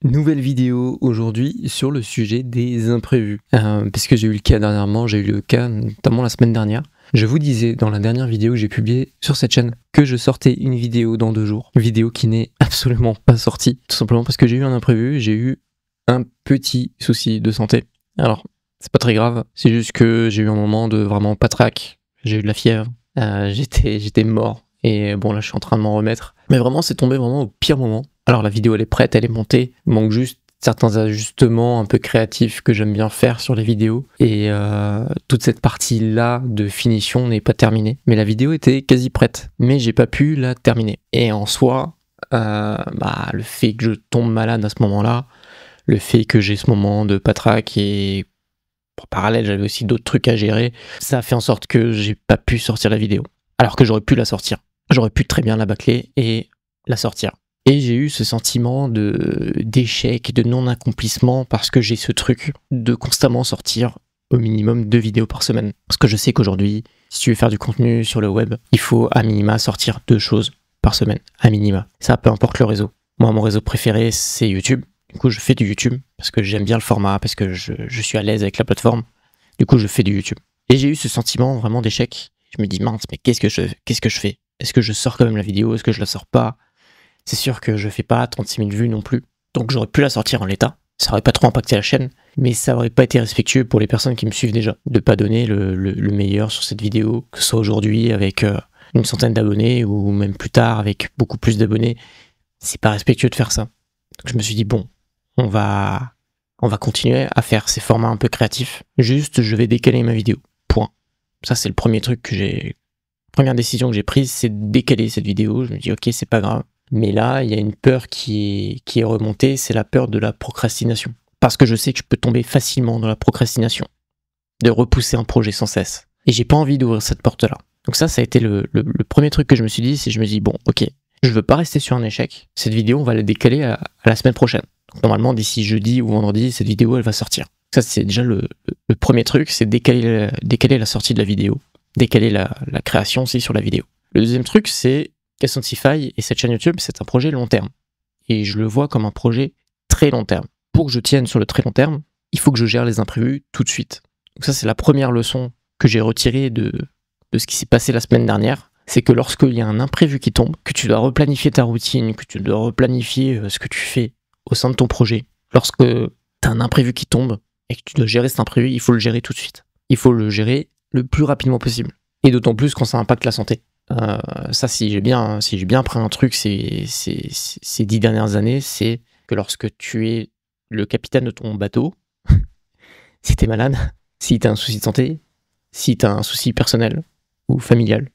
Nouvelle vidéo aujourd'hui sur le sujet des imprévus. Parce que j'ai eu le cas dernièrement, j'ai eu le cas notamment la semaine dernière. Je vous disais dans la dernière vidéo que j'ai publiée sur cette chaîne que je sortais une vidéo dans 2 jours. Une vidéo qui n'est absolument pas sortie, tout simplement parce que j'ai eu un imprévu, j'ai eu un petit souci de santé. Alors, c'est pas très grave, c'est juste que j'ai eu un moment de vraiment patraque, j'ai eu de la fièvre, j'étais mort. Et bon, là, je suis en train de m'en remettre. Mais vraiment, c'est tombé vraiment au pire moment. Alors, la vidéo, elle est prête, elle est montée. Il manque juste certains ajustements un peu créatifs que j'aime bien faire sur les vidéos. Et toute cette partie-là de finition n'est pas terminée. Mais la vidéo était quasi prête. Mais j'ai pas pu la terminer. Et en soi, le fait que je tombe malade à ce moment-là, le fait que j'ai ce moment de patraque et en parallèle, j'avais aussi d'autres trucs à gérer, ça a fait en sorte que j'ai pas pu sortir la vidéo. Alors que j'aurais pu la sortir. J'aurais pu très bien la bâcler et la sortir. Et j'ai eu ce sentiment d'échec, de non-accomplissement parce que j'ai ce truc de constamment sortir au minimum 2 vidéos par semaine. Parce que je sais qu'aujourd'hui, si tu veux faire du contenu sur le web, il faut à minima sortir 2 choses par semaine. À minima. Ça, peu importe le réseau. Moi, mon réseau préféré, c'est YouTube. Du coup, je fais du YouTube parce que j'aime bien le format, parce que je suis à l'aise avec la plateforme. Du coup, je fais du YouTube. Et j'ai eu ce sentiment vraiment d'échec. Je me dis, mince, mais qu'est-ce que je fais? Est-ce que je sors quand même la vidéo? Est-ce que je la sors pas? C'est sûr que je fais pas 36 000 vues non plus. Donc j'aurais pu la sortir en l'état. Ça aurait pas trop impacté la chaîne, mais ça aurait pas été respectueux pour les personnes qui me suivent déjà. De pas donner le meilleur sur cette vidéo, que ce soit aujourd'hui avec une centaine d'abonnés ou même plus tard avec beaucoup plus d'abonnés. C'est pas respectueux de faire ça. Donc je me suis dit, bon, on va continuer à faire ces formats un peu créatifs. Juste, je vais décaler ma vidéo. Point. Ça, c'est le premier truc première décision que j'ai prise, c'est de décaler cette vidéo. Je me dis, ok, c'est pas grave. Mais là, il y a une peur qui est remontée, c'est la peur de la procrastination. Parce que je sais que je peux tomber facilement dans la procrastination. De repousser un projet sans cesse. Et j'ai pas envie d'ouvrir cette porte-là. Donc ça a été le premier truc que je me suis dit, c'est je me dis, bon, ok, je veux pas rester sur un échec. Cette vidéo, on va la décaler à la semaine prochaine. Donc normalement, d'ici jeudi ou vendredi, cette vidéo, elle va sortir. Ça, c'est déjà le premier truc, c'est décaler la sortie de la vidéo. Décaler la création aussi sur la vidéo. Le deuxième truc, c'est qu'Ascentify et cette chaîne YouTube, c'est un projet long terme. Et je le vois comme un projet très long terme. Pour que je tienne sur le très long terme, il faut que je gère les imprévus tout de suite. Donc ça, c'est la première leçon que j'ai retirée de ce qui s'est passé la semaine dernière. C'est que lorsqu'il y a un imprévu qui tombe, que tu dois replanifier ta routine, que tu dois replanifier ce que tu fais au sein de ton projet, lorsque tu as un imprévu qui tombe et que tu dois gérer cet imprévu, il faut le gérer tout de suite. Il faut le gérer le plus rapidement possible. Et d'autant plus quand ça impacte la santé. Ça, si j'ai bien appris un truc ces 10 dernières années, c'est que lorsque tu es le capitaine de ton bateau, si t'es malade, si t'as un souci de santé, si t'as un souci personnel ou familial,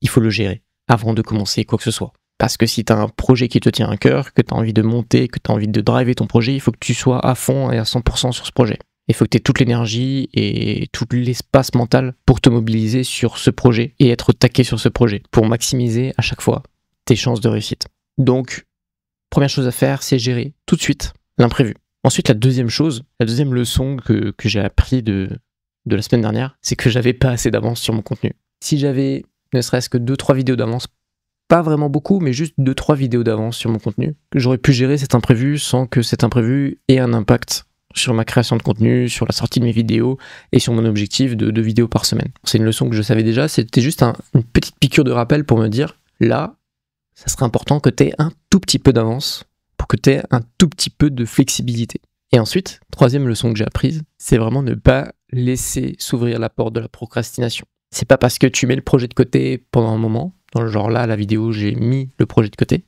il faut le gérer avant de commencer quoi que ce soit. Parce que si t'as un projet qui te tient à cœur, que t'as envie de monter, que t'as envie de driver ton projet, il faut que tu sois à fond et à 100% sur ce projet. Il faut que tu aies toute l'énergie et tout l'espace mental pour te mobiliser sur ce projet et être au taquet sur ce projet pour maximiser à chaque fois tes chances de réussite. Donc, première chose à faire, c'est gérer tout de suite l'imprévu. Ensuite, la deuxième leçon que j'ai appris de la semaine dernière, c'est que j'avais pas assez d'avance sur mon contenu. Si j'avais ne serait-ce que 2-3 vidéos d'avance, pas vraiment beaucoup, mais juste 2-3 vidéos d'avance sur mon contenu, j'aurais pu gérer cet imprévu sans que cet imprévu ait un impact sur ma création de contenu, sur la sortie de mes vidéos et sur mon objectif de 2 vidéos par semaine. C'est une leçon que je savais déjà, c'était juste une petite piqûre de rappel pour me dire, là, ça serait important que tu aies un tout petit peu d'avance pour que tu aies un tout petit peu de flexibilité. Et ensuite, troisième leçon que j'ai apprise, c'est vraiment ne pas laisser s'ouvrir la porte de la procrastination. C'est pas parce que tu mets le projet de côté pendant un moment, dans le genre là, la vidéo, j'ai mis le projet de côté,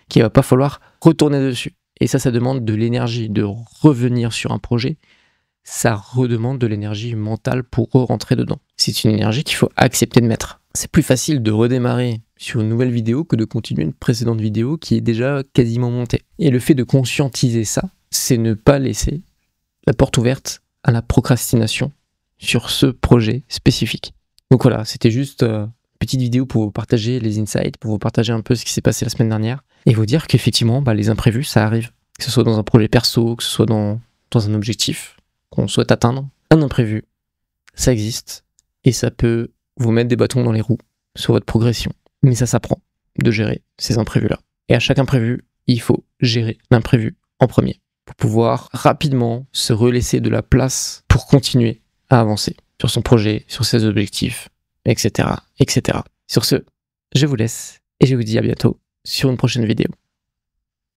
qu'il va pas falloir retourner dessus. Et ça demande de l'énergie, de revenir sur un projet. Ça redemande de l'énergie mentale pour rentrer dedans. C'est une énergie qu'il faut accepter de mettre. C'est plus facile de redémarrer sur une nouvelle vidéo que de continuer une précédente vidéo qui est déjà quasiment montée. Et le fait de conscientiser ça, c'est ne pas laisser la porte ouverte à la procrastination sur ce projet spécifique. Donc voilà, c'était juste une petite vidéo pour vous partager les insights, pour vous partager un peu ce qui s'est passé la semaine dernière. Et vous dire qu'effectivement, les imprévus, ça arrive. Que ce soit dans un projet perso, que ce soit dans un objectif qu'on souhaite atteindre. Un imprévu, ça existe. Et ça peut vous mettre des bâtons dans les roues sur votre progression. Mais ça s'apprend de gérer ces imprévus-là. Et à chaque imprévu, il faut gérer l'imprévu en premier. pouvoir rapidement se relaisser de la place pour continuer à avancer sur son projet, sur ses objectifs, etc., etc. Sur ce, je vous laisse et je vous dis à bientôt sur une prochaine vidéo.